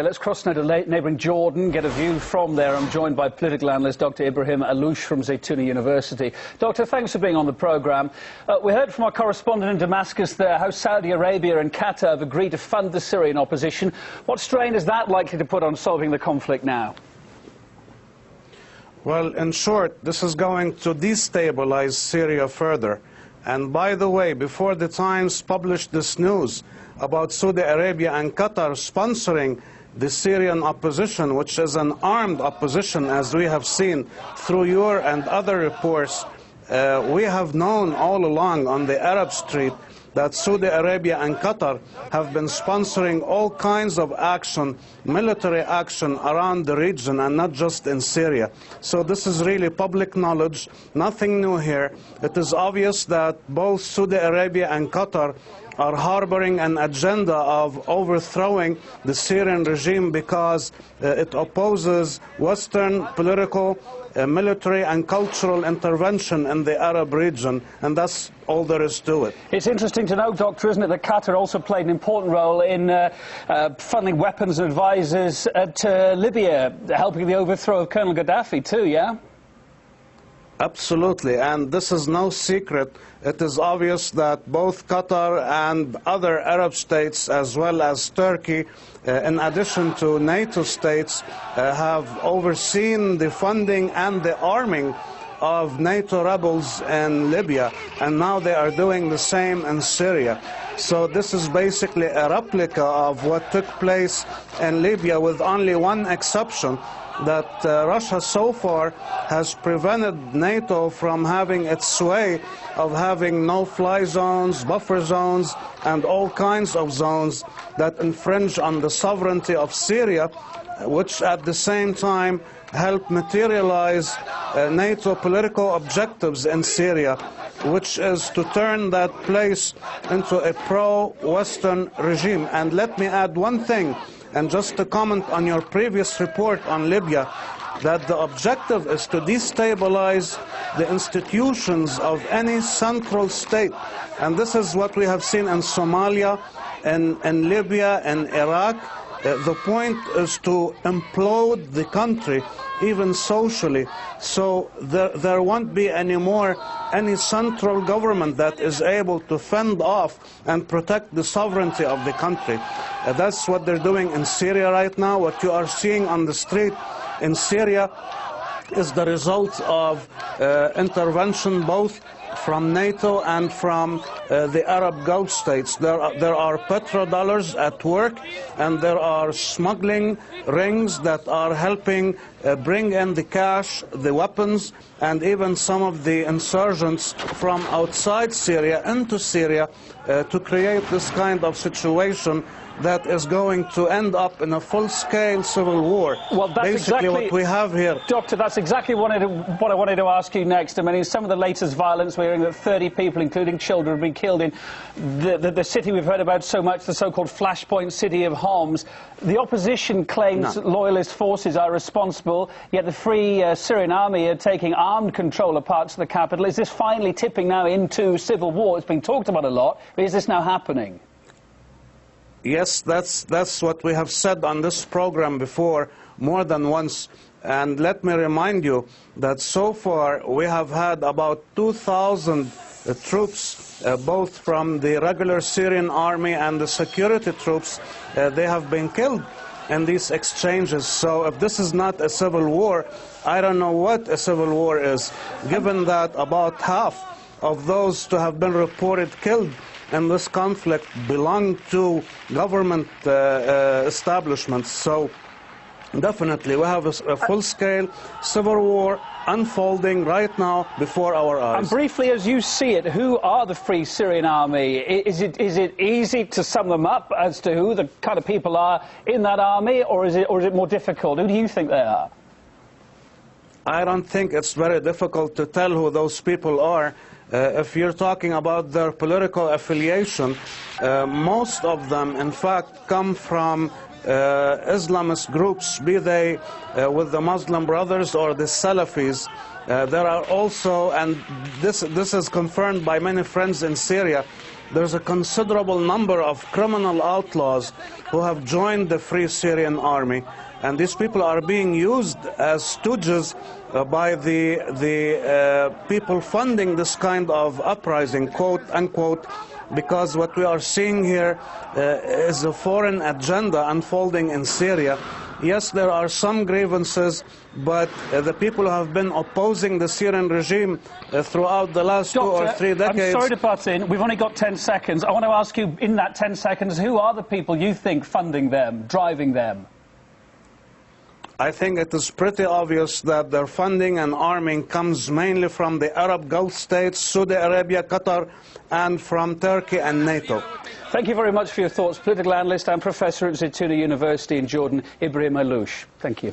Let's cross now to neighbouring Jordan, get a view from there. I'm joined by political analyst Dr. Ibrahim Alouche from Zaytuna University. Doctor, thanks for being on the programme. We heard from our correspondent in Damascus there how Saudi Arabia and Qatar have agreed to fund the Syrian opposition. What strain is that likely to put on solving the conflict now? Well, in short, this is going to destabilize Syria further. And by the way, before the Times published this news about Saudi Arabia and Qatar sponsoring the Syrian opposition, which is an armed opposition, as we have seen through your and other reports, we have known all along on the Arab street that Saudi Arabia and Qatar have been sponsoring all kinds of action, military action around the region and not just in Syria. So this is really public knowledge, nothing new here. It is obvious that both Saudi Arabia and Qatar are harboring an agenda of overthrowing the Syrian regime because it opposes Western political, military and cultural intervention in the Arab region, and that's all there is to it. It's interesting to note, Doctor, isn't it, that Qatar also played an important role in funding weapons and advisors to Libya, helping the overthrow of Colonel Gaddafi too, yeah? Absolutely, and this is no secret. It is obvious that both Qatar and other Arab states, as well as Turkey, in addition to NATO states, have overseen the funding and the arming of NATO rebels in Libya, and now they are doing the same in Syria. So this is basically a replica of what took place in Libya, with only one exception, that Russia so far has prevented NATO from having its sway of having no-fly zones, buffer zones, and all kinds of zones that infringe on the sovereignty of Syria, which at the same time help materialize NATO political objectives in Syria, which is to turn that place into a pro-Western regime. And let me add one thing, and just to comment on your previous report on Libya, that the objective is to destabilize the institutions of any central state. And this is what we have seen in Somalia, in Libya, and Iraq. The point is to implode the country, even socially, so there won't be anymore any central government that is able to fend off and protect the sovereignty of the country. That's what they're doing in Syria right now. What you are seeing on the street in Syria is the result of intervention both from NATO and from the Arab Gulf states. There are petrodollars at work, and there are smuggling rings that are helping bring in the cash, the weapons, and even some of the insurgents from outside Syria into Syria to create this kind of situation that is going to end up in a full-scale civil war. Well, that's basically what we have here. Doctor, that's exactly what I wanted to ask you next. I mean, in some of the latest violence, we're hearing that 30 people, including children, have been killed in the city we've heard about so much, the so-called flashpoint city of Homs. The opposition claims loyalist forces are responsible, yet the Free Syrian Army are taking armed control of parts of the capital. Is this finally tipping now into civil war? It's been talked about a lot, but is this now happening? Yes, that's what we have said on this program before, more than once. And let me remind you that so far we have had about 2,000 troops, both from the regular Syrian army and the security troops. They have been killed in these exchanges. So if this is not a civil war, I don't know what a civil war is, given that about half of those to have been reported killed in this conflict belong to government establishments. So definitely we have a full-scale civil war unfolding right now before our eyes. And briefly, as you see it, who are the Free Syrian Army? Is it easy to sum them up as to who the kind of people are in that army, or is it more difficult? Who do you think they are? I don't think it's very difficult to tell who those people are. If you're talking about their political affiliation, most of them, in fact, come from Islamist groups, be they with the Muslim Brothers or the Salafis. There are also, and this is confirmed by many friends in Syria, there's a considerable number of criminal outlaws who have joined the Free Syrian Army, and these people are being used as stooges by the people funding this kind of uprising, quote unquote, because what we are seeing here is a foreign agenda unfolding in Syria. Yes, there are some grievances, but the people who have been opposing the Syrian regime throughout the last Doctor, 2 or 3 decades... I'm sorry to butt in. We've only got 10 seconds. I want to ask you, in that 10 seconds, who are the people you think funding them, driving them? I think it is pretty obvious that their funding and arming comes mainly from the Arab Gulf states, Saudi Arabia, Qatar, and from Turkey and NATO. Thank you very much for your thoughts. Political analyst and professor at Zaytuna University in Jordan, Ibrahim Alouche. Thank you.